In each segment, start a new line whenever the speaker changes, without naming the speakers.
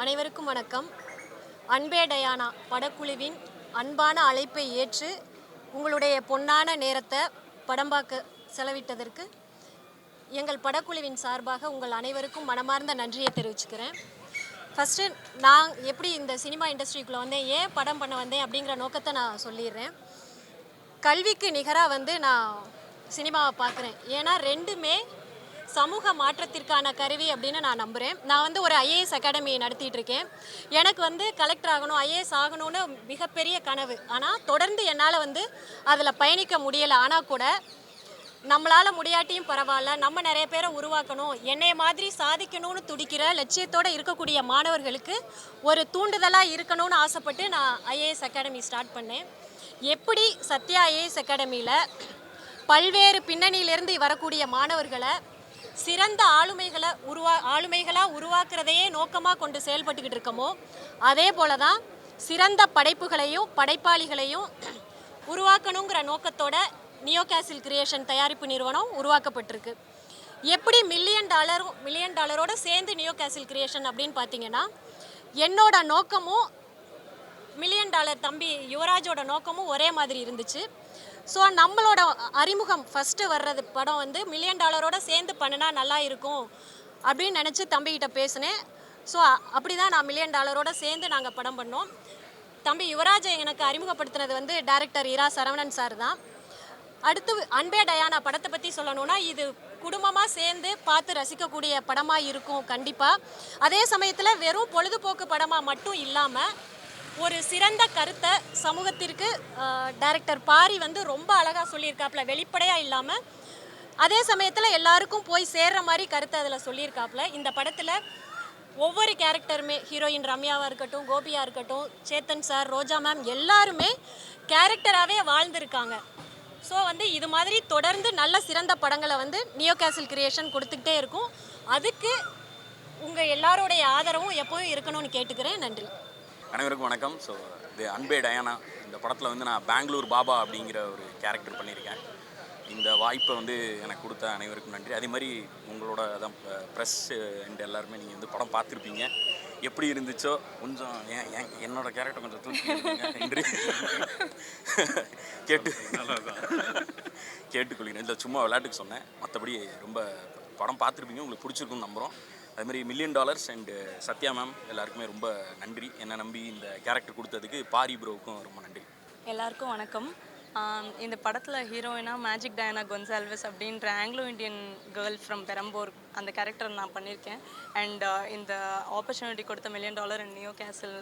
அனைவருக்கும் வணக்கம். அன்பே டயானா படக்குழுவின் அன்பான அழைப்பை ஏற்று உங்களுடைய பொன்னான நேரத்தை படம் பார்க்க செலவிட்டதற்கு எங்கள் படக்குழுவின் சார்பாக உங்கள் அனைவருக்கும் மனமார்ந்த நன்றியை தெரிவிச்சுக்கிறேன். ஃபஸ்ட்டு நான் எப்படி இந்த சினிமா இண்டஸ்ட்ரிக்குள்ளே வந்தேன், ஏன் படம் பண்ண வந்தேன் அப்படிங்கிற நோக்கத்தை நான் சொல்லிடுறேன். கல்விக்கு நிகராக நான் சினிமாவை பார்க்குறேன். ஏன்னா ரெண்டுமே சமூக மாற்றத்திற்கான கருவி அப்படின்னு நான் நம்புகிறேன். நான் ஒரு ஐஏஎஸ் அகாடமி நடத்திட்டு இருக்கேன். எனக்கு கலெக்டர் ஆகணும், ஐஏஎஸ் ஆகணும்னு மிகப்பெரிய கனவு. ஆனால் தொடர்ந்து என்னால் அதில் பயணிக்க முடியலை. ஆனால் கூட நம்மளால் முடியாட்டியும் பரவாயில்ல, நம்ம நிறைய பேரை உருவாக்கணும், என்னைய மாதிரி சாதிக்கணும்னு துடிக்கிற லட்சியத்தோடு இருக்கக்கூடிய மாணவர்களுக்கு ஒரு தூண்டுதலாக இருக்கணும்னு ஆசைப்பட்டு நான் ஐஏஎஸ் அகாடமி ஸ்டார்ட் பண்ணேன். எப்படி சத்யா ஐஏஎஸ் அகாடமியில் பல்வேறு பின்னணியிலிருந்து வரக்கூடிய மாணவர்களை சிறந்த ஆளுமைகளாக உருவாக்குறதையே நோக்கமாக கொண்டு செயல்பட்டுக்கிட்டு இருக்கோமோ, அதே போல தான் சிறந்த படைப்புகளையும் படைப்பாளிகளையும் உருவாக்கணுங்கிற நோக்கத்தோட நியோ கேசில் கிரியேஷன் தயாரிப்பு நிறுவனம் உருவாக்கப்பட்டிருக்கு. எப்படி மில்லியன் டாலரோட சேர்ந்து நியோ கேசில் கிரியேஷன் அப்படின்னு பார்த்தீங்கன்னா, என்னோட நோக்கமும் மில்லியன் டாலர் தம்பி யுவராஜோட நோக்கமும் ஒரே மாதிரி இருந்துச்சு. ஸோ நம்மளோட அறிமுகம் ஃபஸ்ட்டு வர்றது படம் மில்லியன் டாலரோட சேர்ந்து பண்ணினா நல்லா இருக்கும் அப்படின்னு நினச்சி தம்பிக்கிட்ட பேசினேன். ஸோ அப்படி தான் நான் மில்லியன் டாலரோட சேர்ந்து நாங்கள் படம் பண்ணோம். தம்பி யுவராஜை எனக்கு அறிமுகப்படுத்தினது டைரக்டர் இரா சரவணன் சார் தான். அடுத்து அன்பே டயானா படத்தை பற்றி சொல்லணும்னா, இது குடும்பமாக சேர்ந்து பார்த்து ரசிக்கக்கூடிய படமாக இருக்கும் கண்டிப்பாக. அதே சமயத்தில் வெறும் பொழுதுபோக்கு படமாக மட்டும் இல்லாமல் ஒரு சிறந்த கருத்தை சமூகத்திற்கு டைரக்டர் பாரி ரொம்ப அழகாக சொல்லியிருக்காப்புல, வெளிப்படையாக இல்லாமல் அதே சமயத்தில் எல்லாருக்கும் போய் சேர்ற மாதிரி கருத்தை அதில் சொல்லியிருக்காப்புல. இந்த படத்தில் ஒவ்வொரு கேரக்டருமே, ஹீரோயின் ரம்யாவாக இருக்கட்டும், கோபியாக இருக்கட்டும், சேத்தன் சார், ரோஜா மேம், எல்லாருமே கேரக்டராகவே வாழ்ந்திருக்காங்க. ஸோ இது மாதிரி தொடர்ந்து நல்ல சிறந்த படங்களை நியோ கேசில் கிரியேஷன் கொடுத்துக்கிட்டே இருக்கும். அதுக்கு உங்கள் எல்லாரோடைய ஆதரவும் எப்போவும் இருக்கணும்னு கேட்டுக்கிறேன். நன்றி.
அனைவருக்கும் வணக்கம். ஸோ இது அன்பே டயானா இந்த படத்தில் நான் பெங்களூர் பாபா அப்படிங்கிற ஒரு கேரக்டர் பண்ணியிருக்கேன். இந்த வாய்ப்பை எனக்கு கொடுத்த அனைவருக்கும் நன்றி. அதே மாதிரி உங்களோட தான் ப்ரெஸ் அண்ட் எல்லாருமே நீங்கள் படம் பார்த்துருப்பீங்க. எப்படி இருந்துச்சோ கொஞ்சம் என்னோட கேரக்டர் கொஞ்சம் தூக்கி நன்றி கேட்டுக்கொள்கிறேன். இல்லை சும்மா விளையாட்டுக்கு சொன்னேன். மற்றபடி ரொம்ப படம் பார்த்துருப்பீங்க, உங்களுக்கு பிடிச்சிருக்குன்னு நம்புகிறோம். அதுமாதிரி million dollars and Sathya ma'am எல்லாருக்குமே ரொம்ப நன்றி. என்னை நம்பி இந்த கேரக்டர் கொடுத்ததுக்கு பாரி ப்ரோவுக்கும் ரொம்ப நன்றி.
எல்லாருக்கும் வணக்கம். இந்த படத்தில் ஹீரோயினாக மேஜிக் டயானா கொன்சால்வஸ் அப்படின்ற Anglo Indian girl from Perambur அந்த கேரக்டர் நான் பண்ணியிருக்கேன். அண்ட் இந்த ஆப்பர்ச்சுனிட்டி கொடுத்த மில்லியன் டாலர் அண்ட் நியோ கேசில்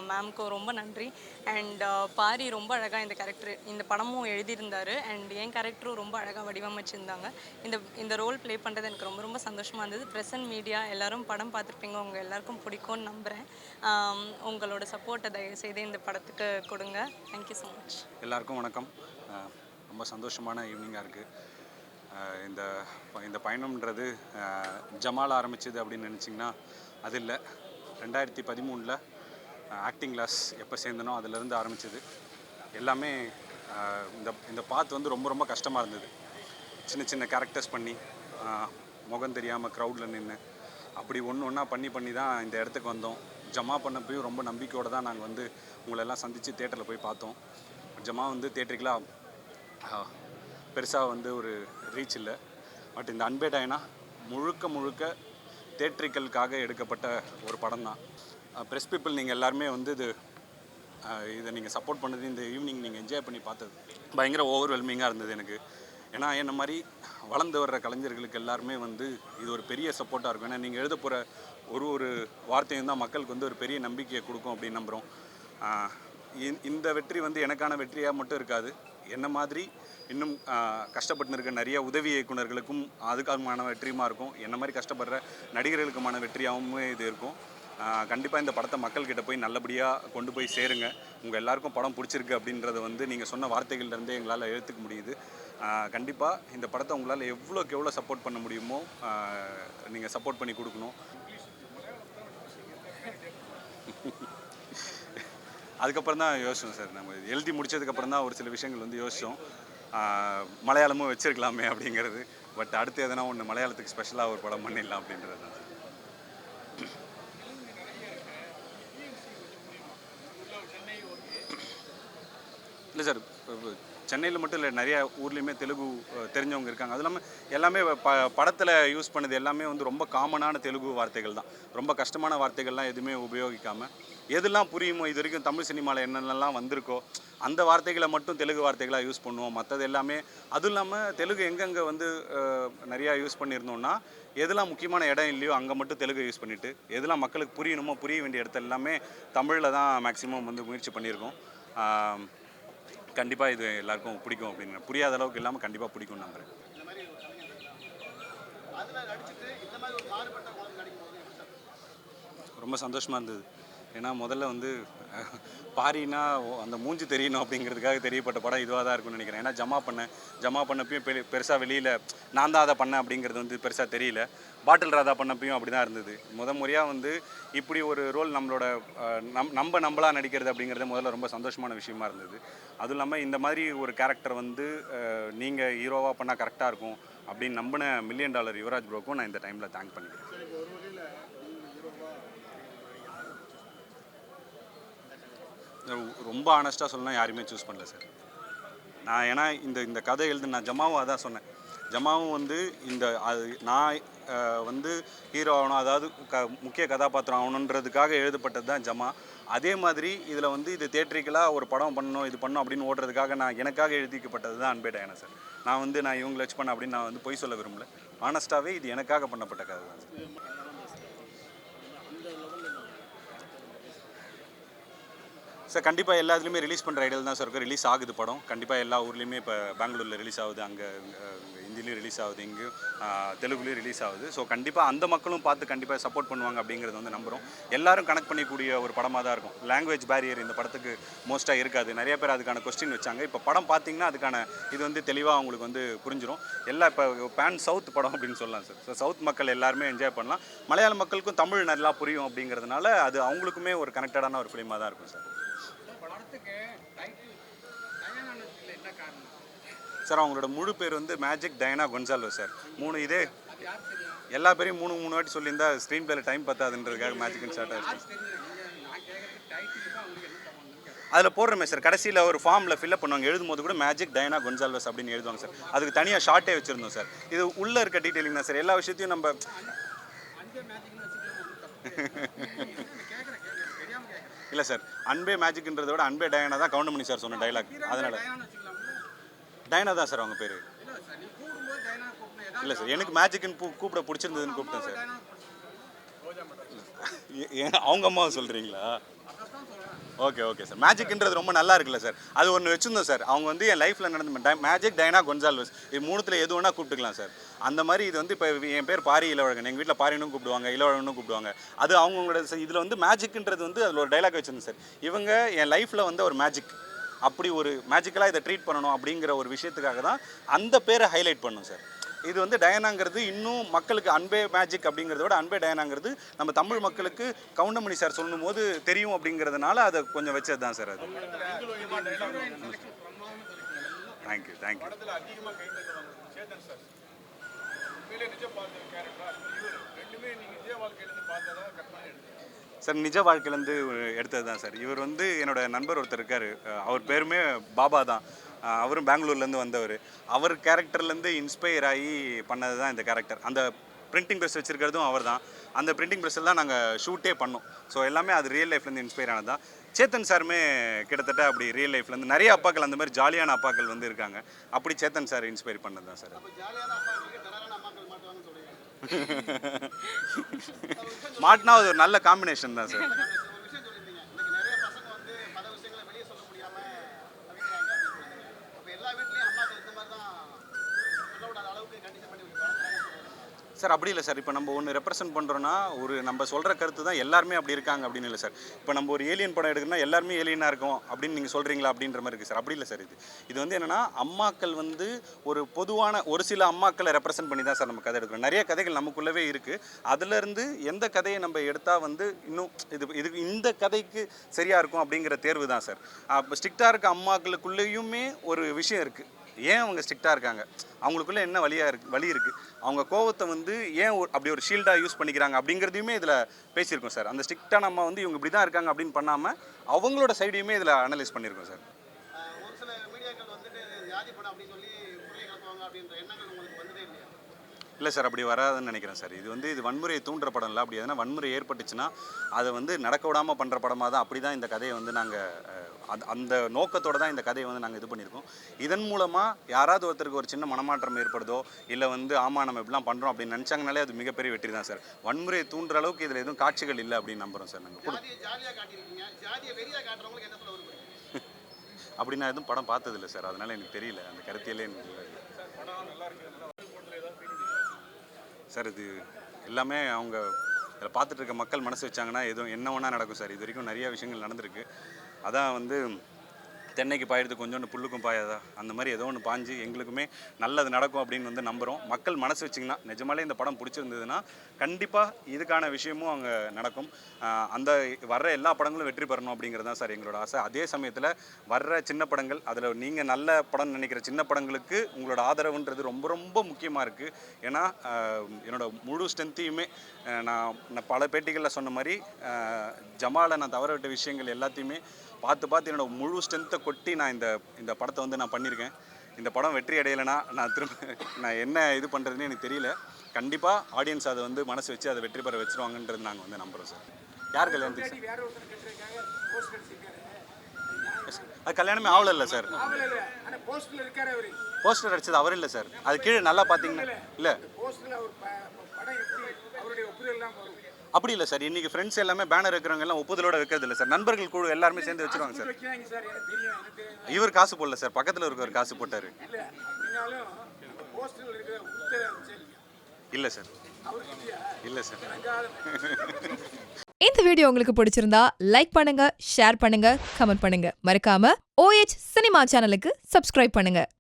மேம்க்கும் ரொம்ப நன்றி. அண்ட் பாரி ரொம்ப அழகாக இந்த கேரக்டர் இந்த படமும் எழுதியிருந்தார். அண்ட் என் கேரக்டரும் ரொம்ப அழகாக வடிவமைச்சிருந்தாங்க. இந்த ரோல் ப்ளே பண்ணுறது எனக்கு ரொம்ப ரொம்ப சந்தோஷமாக இருந்தது. ப்ரெஸ் அண்ட் மீடியா எல்லோரும் படம் பார்த்துருப்பீங்க, உங்கள் எல்லாருக்கும் பிடிக்கும்னு நம்புகிறேன். உங்களோட சப்போர்ட்டை தயவுசெய்து இந்த படத்துக்கு கொடுங்க. Thank you so much.
எல்லாருக்கும் வணக்கம். ரொம்ப சந்தோஷமான ஈவினிங்காக இருக்குது. இந்த பயணம்ன்றது ஜமால் ஆரம்பிச்சது அப்படின்னு நினச்சிங்கன்னா அது இல்லை. 2013 ஆக்டிங் கிளாஸ் எப்போ சேர்ந்தனோ அதிலேருந்து ஆரம்பிச்சது. எல்லாமே இந்த பாத் ரொம்ப ரொம்ப கஷ்டமாக இருந்தது. சின்ன சின்ன கேரக்டர்ஸ் பண்ணி முகம் தெரியாமல் க்ரௌடில் நின்று அப்படி ஒன்றா பண்ணி தான் இந்த இடத்துக்கு வந்தோம். ஜமா பண்ணப்பையும் ரொம்ப நம்பிக்கையோடு தான் நாங்கள் உங்களெல்லாம் சந்தித்து தேட்டரில் போய் பார்த்தோம். ஜமா தேட்டருக்கெலாம் பெருசாக ஒரு ரீச் இல்லை. பட் இந்த அன்பே டயானா முழுக்க தேட்டரிக்கலுக்காக எடுக்கப்பட்ட ஒரு படம் தான். ப்ரெஸ் பீப்புள் நீங்கள் எல்லாருமே இதை நீங்கள் சப்போர்ட் பண்ணது, இந்த ஈவினிங் நீங்கள் என்ஜாய் பண்ணி பார்த்தது பயங்கர ஓவர்வெல்மிங்காக இருந்தது எனக்கு. ஏன்னா என்ன மாதிரி வளர்ந்து வர்ற கலைஞர்களுக்கு எல்லாருமே இது ஒரு பெரிய சப்போர்ட்டாக இருக்கும். ஏன்னா நீங்கள் எழுத போகிற ஒரு வார்த்தையும் தான் மக்களுக்கு ஒரு பெரிய நம்பிக்கையை கொடுக்கும் அப்படின்னு நம்புகிறோம். இந்த வெற்றி எனக்கான வெற்றியாக மட்டும் இருக்காது, என்ன மாதிரி இன்னும் கஷ்டப்பட்டு இருக்க நிறைய உதவி இயக்குநர்களுக்கும் அதுக்கான வெற்றியுமா இருக்கும். என்ன மாதிரி கஷ்டப்படுற நடிகர்களுக்குமான வெற்றியாகவும் இது இருக்கும். கண்டிப்பாக இந்த படத்தை மக்கள்கிட்ட போய் நல்லபடியாக கொண்டு போய் சேருங்க. உங்கள் எல்லாருக்கும் படம் பிடிச்சிருக்கு அப்படின்றத நீங்கள் சொன்ன வார்த்தைகள்லேருந்தே எங்களால் எழுத்துக்க முடியுது. கண்டிப்பாக இந்த படத்தை உங்களால் எவ்வளோக்கு எவ்வளோ சப்போர்ட் பண்ண முடியுமோ நீங்கள் சப்போர்ட் பண்ணி கொடுக்கணும். அதுக்கப்புறம் தான் யோசிச்சோம் சார். நம்ம எழுதி முடித்ததுக்கப்புறம் தான் ஒரு சில விஷயங்கள் யோசித்தோம். மலையாளமும் வச்சுருக்கலாமே அப்படிங்கிறது. பட் அடுத்து எதனா ஒன்று மலையாளத்துக்கு ஸ்பெஷலாக ஒரு படம் பண்ணிடலாம் அப்படின்றது தான். இல்லை சார், சென்னையில் மட்டும் இல்லை, நிறைய ஊர்லேயுமே தெலுங்கு தெரிஞ்சவங்க இருக்காங்க. அது இல்லாமல் எல்லாமே படத்தில் யூஸ் பண்ணது எல்லாமே வந்து ரொம்ப காமனான தெலுங்கு வார்த்தைகள் தான். ரொம்ப கஷ்டமான வார்த்தைகள்லாம் எதுவுமே உபயோகிக்காமல் எதெல்லாம் புரியுமோ, இது வரைக்கும் தமிழ் சினிமாவில் என்னென்னலாம் வந்திருக்கோ அந்த வார்த்தைகளை மட்டும் தெலுங்கு வார்த்தைகளாக யூஸ் பண்ணுவோம். மற்றது எல்லாமே அதுவும் இல்லாமல் தெலுங்கு எங்கெங்கே வந்து நிறையா யூஸ் பண்ணியிருந்தோம்னா, எதெல்லாம் முக்கியமான இடம் இல்லையோ அங்கே மட்டும் தெலுங்கு யூஸ் பண்ணிவிட்டு எதெல்லாம் மக்களுக்கு புரியணுமோ புரிய வேண்டிய இடத்துல எல்லாமே தமிழில் தான் மேக்ஸிமம் வந்து முயற்சி பண்ணியிருக்கோம். கண்டிப்பாக இது எல்லாருக்கும் பிடிக்கும் அப்படின்னு, புரியாத அளவுக்கு இல்லாமல் கண்டிப்பாக பிடிக்கும் நம்புறேன். ரொம்ப சந்தோஷமாக இருந்தது. ஏன்னா முதல்ல வந்து பாரினா அந்த மூஞ்சி தெரியணும் அப்படிங்கிறதுக்காக தெரியப்பட்ட படம் இதுவாக தான் இருக்கும்னு நினைக்கிறேன். ஏன்னா ஜமா பண்ணப்பையும் பெருசாக வெளியில் நான் தான் அதை பண்ணேன் அப்படிங்கிறது வந்து பெருசாக தெரியல. பாட்டில் ராதா பண்ணப்பையும் அப்படி தான் இருந்தது. முறையாக வந்து இப்படி ஒரு ரோல் நம்மளோட நம்மளாக நடிக்கிறது அப்படிங்கிறது முதல்ல ரொம்ப சந்தோஷமான விஷயமா இருந்தது. அதுவும் இல்லாமல் இந்த மாதிரி ஒரு கேரக்டர் வந்து நீங்கள் ஹீரோவாக பண்ணால் கரெக்டாக இருக்கும் அப்படின்னு நம்பின $1 மில்லியன் யுவராஜ் ப்ரோக்கும் நான் இந்த டைமில் தேங்க் பண்ணிக்கிறேன். ரொம்ப ஆனஸ்ட்டாக சொல்லணும், யாருமே சூஸ் பண்ணல சார். நான் ஏன்னா இந்த கதை நான் ஜமாவும் அதான் சொன்னேன். ஜமாவும் வந்து நான் வந்து ஹீரோ ஆகணும், அதாவது முக்கிய கதாபாத்திரம் ஆகணுன்றதுக்காக எழுதப்பட்டது தான் ஜமா. அதே மாதிரி இதில் வந்து இது தியேட்ரிக்கலாக ஒரு படம் பண்ணணும், இது பண்ணணும் அப்படின்னு ஓடுறதுக்காக எனக்காக எழுதிக்கப்பட்டது தான் அன்பே டயானா சார். நான் இவங்களை வச்சு பண்ண அப்படின்னு நான் வந்து பொய் சொல்ல விரும்பல. ஆனஸ்ட்டாகவே இது எனக்காக பண்ணப்பட்ட கதை தான் சார். சார் கண்டிப்பாக எல்லா இதுலேயுமே ரிலீஸ் பண்ணுற ஐடியா தான் சார் இருக்கும். ரிலீஸ் ஆகுது படம். கண்டிப்பாக எல்லா ஊர்லேயுமே இப்போ பெங்களூரில் ரிலீஸ் ஆகுது, அங்கே ஹிந்திலையும் ரிலீஸ் ஆகுது, இங்கேயும் தெலுங்குலேயும் ரிலீஸ் ஆகுது. ஸோ கண்டிப்பாக அந்த மக்களும் பார்த்து கண்டிப்பாக சப்போர்ட் பண்ணுவாங்க அப்படிங்கிறது வந்து நம்புகிறோம். எல்லாரும் கனெக்ட் பண்ணிக்கூடிய ஒரு படமாக தான் இருக்கும். லாங்குவேஜ் பேரியர் இந்த படத்துக்கு மோஸ்ட்டாக இருக்காது. நிறைய பேர் அதுக்கான கொஸ்டின் வச்சாங்க. இப்போ படம் பார்த்தீங்கன்னா அதுக்கான இது வந்து தெளிவாக அவங்களுக்கு வந்து புரிஞ்சிடும். இப்போ பேன் சவுத் படம் அப்படின்னு சொல்லலாம் சார். ஸோ சவுத் மக்கள் எல்லாருமே என்ஜாய் பண்ணலாம். மலையாள மக்களுக்கும் தமிழ் நல்லா புரியும் அப்படிங்கிறதுனால அது அவங்களுக்குமே ஒரு கனெக்டடான ஒரு ஃபிலிமாக தான் இருக்கும் சார். சார் அவங்களோட முழு பேர் வந்து மேஜிக் டயானா கொன்சால்வஸ் சார். இதே எல்லா பேரையும் மூணு வாட்டி சொல்லியிருந்தா ஸ்க்ரீன் பிளேல டைம் பத்தாதுன்றதுக்காக மேஜிக்னு ஸ்டார்ட் ஆகிடுச்சு. அதில் போடுறமே சார், கடைசியில் ஒரு ஃபார்மில் ஃபில்அப் பண்ணுவாங்க. எழுதும் போது கூட மேஜிக் டயானா கொன்சால்வஸ் அப்படின்னு எழுதுவாங்க சார். அதுக்கு தனியாக ஷார்ட்டே வச்சுருந்தோம் சார். இது உள்ளே இருக்க டீட்டெயிலிங் தான் சார். எல்லா விஷயத்தையும் நம்ம இல்லை சார், அன்பே மேஜிக்ன்றதை விட அன்பே டயானா தான் கவுண்டமணி சார் சொன்ன டைலாக். அதனால் டயானா தான் சார் அவங்க பேர். இல்லை சார், எனக்கு மேஜிக்னு கூப்பிட பிடிச்சிருந்ததுன்னு கூப்பிட்டேன் சார். அவங்க அம்மாவை சொல்கிறீங்களா? Okay sir. மேஜிக்ன்றது ரொம்ப நல்லா இருக்குல்ல சார். அது ஒன்று வச்சுருந்தோம் சார். அவங்க வந்து என் லைஃப்பில் நடந்த மேஜிக் டயானா கொன்சால்வஸ் இது மூணுத்தில் எது வேணால் கூப்பிட்டுக்கலாம் சார். அந்த மாதிரி இது வந்து இப்போ என் பேர் பாரி இளவழகன், எங்கள் வீட்டில் பாரினும் கூப்பிடுவாங்க, இளவழகனும் கூப்பிடுவாங்க. அது அவங்களோட இதில் வந்து மேஜிக்ன்றது வந்து அதில் ஒரு டைலாக் வச்சுருந்தேன் சார். இவங்க என் லைஃப்பில் வந்து ஒரு மேஜிக், அப்படி ஒரு மேஜிக்கலாக இதை ட்ரீட் பண்ணணும் அப்படிங்கிற ஒரு விஷயத்துக்காக தான் அந்த பேரை ஹைலைட் பண்ணும் சார். இது வந்து டயானாங்கிறது இன்னும் மக்களுக்கு அன்பே மேஜிக் அப்படிங்கிறத விட அன்பே டயானாங்கிறது நம்ம தமிழ் மக்களுக்கு கவுண்டமணி சார் சொல்லும் போது தெரியும் அப்படிங்கிறதுனால அதை கொஞ்சம் வச்சது தான் சார். அது தேங்க்யூ. சார் நிஜ வாழ்க்கையிலேருந்து எடுத்தது தான் சார். இவர் வந்து என்னோட நண்பர் ஒருத்தர் இருக்கார், அவர் பேருமே பாபா தான். அவரும் பெங்களூர்லேருந்து வந்தவர். அவர் கேரக்டர்லேருந்து இன்ஸ்பயர் ஆகி பண்ணது தான் இந்த கேரக்டர். அந்த பிரிண்டிங் ப்ரெஸ் வச்சுருக்கிறதும் அவர் தான். அந்த பிரிண்டிங் ப்ரெஸ்ஸில் தான் நாங்கள் ஷூட்டே பண்ணோம். ஸோ எல்லாமே அது ரியல் லைஃப்லேருந்து இன்ஸ்பயர் ஆனது தான். சேத்தன் சாருமே கிட்டத்தட்ட அப்படி ரியல் லைஃப்லேருந்து நிறைய அப்பாக்கள் அந்த மாதிரி ஜாலியான அப்பாக்கள் வந்து இருக்காங்க. அப்படி சேத்தன் சார் இன்ஸ்பயர் பண்ணது தான் சார். மாட்டினா அது ஒரு நல்ல காம்பினேஷன் தான் சார். சார் அப்படி இல்லை சார். இப்போ நம்ம ஒன்று ரெப்ரசென்ட் பண்ணுறோன்னா ஒரு நம்ம சொல்கிற கருத்து தான் எல்லாருமே அப்படி இருக்காங்க அப்படின்னு இல்லை சார். இப்போ நம்ம ஒரு ஏலியன் படம் எடுக்கணும்னா எல்லாருமே ஏலியனாக இருக்கும் அப்படின்னு நீங்கள் சொல்கிறீங்களா அப்படின்ற மாதிரி இருக்குது சார். அப்படி இல்லை சார். இது வந்து என்னென்னா அம்மாக்கள் வந்து ஒரு பொதுவான ஒரு சில அம்மாக்களை ரெப்ரசென்ட் பண்ணி தான் சார் நம்ம கதை எடுக்கிறோம். நிறைய கதைகள் நமக்குள்ளவே இருக்குது. அதுலேருந்து எந்த கதையை நம்ம எடுத்தால் வந்து இன்னும் இதுக்கு இந்த கதைக்கு சரியாக இருக்கும் அப்படிங்கிற தேர்வு தான் சார். இப்போ ஸ்ட்ரிக்டாக இருக்க அம்மாக்களுக்குள்ளேயுமே ஒரு விஷயம் இருக்குது. ஏன் அவங்க ஸ்ட்ரிக்டாக இருக்காங்க, அவங்களுக்குள்ளே என்ன வழி இருக்குது, அவங்க கோவத்தை வந்து ஏன் அப்படி ஒரு ஷீல்டாக யூஸ் பண்ணிக்கிறாங்க அப்படிங்கிறதையுமே இதில் பேசியிருக்கோம் சார். அந்த ஸ்ட்ரிக்டான அம்மா வந்து இவங்க இப்படி தான் இருக்காங்க அப்படின்னு பண்ணாமல் அவங்களோட சைடையுமே இதில் அனலைஸ் பண்ணியிருக்கோம் சார். ஒரு சில
ஜாதி படம் அப்படின்னு சொல்லி பிள்ளை கலப்புவாங்க அப்படின்ற எண்ணங்கள் உங்களுக்கு வந்ததே இல்லையா?
இல்லை சார், அப்படி வராதுன்னு நினைக்கிறேன் சார். இது வன்முறையை தூண்டுற படம் இல்லை. அப்படி எதனா வன்முறை ஏற்பட்டுச்சுன்னா அதை நடக்க விடாமல் பண்ணுற படமாக தான். அப்படி தான் இந்த கதையை நாங்கள் அந்த நோக்கத்தோடு தான் இந்த கதையை நாங்கள் இது பண்ணியிருக்கோம். இதன் மூலமாக யாராவது ஒருத்தருக்கு ஒரு சின்ன மனமாற்றம் ஏற்படுதோ இல்லை ஆமாம் நம்ம இப்படிலாம் பண்ணுறோம் அப்படின்னு நினச்சாங்கனாலே அது மிகப்பெரிய வெற்றி தான் சார். வன்முறையை தூண்டுற அளவுக்கு இதில் எதுவும் காட்சிகள் இல்லை அப்படின்னு நம்புகிறோம் சார். நாங்கள்
ஜாதியாக காட்டியிருக்கீங்க, ஜாதியை வெறியாக காட்டுறவங்களுக்கு என்ன சொல்ல விரும்புறீங்க?
அப்படி நான் எதுவும் படம் பார்த்ததில்லை சார். அதனால் எனக்கு தெரியல, அந்த கருத்தியலே எனக்கு இல்லை சார். இது எல்லாமே அவங்க இதில் பார்த்துட்டு இருக்க மக்கள் மனசு வச்சாங்கன்னா எதுவும் என்ன வேணா நடக்கும் சார். இது வரைக்கும் நிறைய விஷயங்கள் நடந்திருக்கு. அதான் தென்னைக்கு பாயிறது கொஞ்சோண்டு புல்லுக்கும் பாயாதா, அந்த மாதிரி ஏதோ ஒன்று பாஞ்சு எங்களுக்குமே நல்லது நடக்கும் அப்படின்னு நம்புகிறோம். மக்கள் மனசு வச்சிங்கன்னா நிஜமாலே இந்த படம் பிடிச்சிருந்ததுன்னா கண்டிப்பாக இதுக்கான விஷயமும் அங்கே நடக்கும். அந்த வர்ற எல்லா படங்களும் வெற்றி பெறணும் அப்படிங்கிறது தான் சார் எங்களோட ஆசை. அதே சமயத்தில் வர்ற சின்ன படங்கள், அதில் நீங்கள் நல்ல படம் நினைக்கிற சின்ன படங்களுக்கு உங்களோட ஆதரவுன்றது ரொம்ப ரொம்ப முக்கியமாக இருக்குது. ஏன்னா என்னோட முழு ஸ்ட்ரென்த்தையுமே நான் பல பேட்டிகளில் சொன்ன மாதிரி ஜமாலை நான் தவற விட்ட விஷயங்கள் எல்லாத்தையுமே பார்த்து என்னோட முழு ஸ்ட்ரென்த்தை கொட்டி நான் இந்த படத்தை நான் பண்ணியிருக்கேன். இந்த படம் வெற்றி அடையலைன்னா நான் என்ன இது பண்ணுறதுன்னு எனக்கு தெரியல. கண்டிப்பாக ஆடியன்ஸ் அதை மனசு வச்சு அதை வெற்றி பெற வச்சுருவாங்கன்றது நாங்கள் நம்புகிறோம் சார். யார் கல்யாணத்துக்கு சார்? அது கல்யாணமே ஆகலை சார். போஸ்டர் அடிச்சது அவர் இல்லை சார். அது கீழே நல்லா பார்த்தீங்கன்னா இல்லை அப்படி இல்லை சார். இன்றைக்கி ஃப்ரெண்ட்ஸ் எல்லாமே பேனர் வைக்கிறவங்க எல்லாம் ஒப்புதலோட வைக்கிறது இல்லை சார். நண்பர்கள் குழு எல்லாருமே சேர்ந்து வச்சுருவாங்க சார். இவர் காசு போடல சார், பக்கத்தில் இருக்கவர் காசு போட்டார். இல்லை சார், இல்லை சார்.
இந்த வீடியோ உங்களுக்கு பிடிச்சிருந்தா லைக் பண்ணுங்க, ஷேர் பண்ணுங்க, கமெண்ட் பண்ணுங்க. மறக்காம OH சினிமா சேனலுக்கு சப்ஸ்கிரைப் பண்ணுங்க.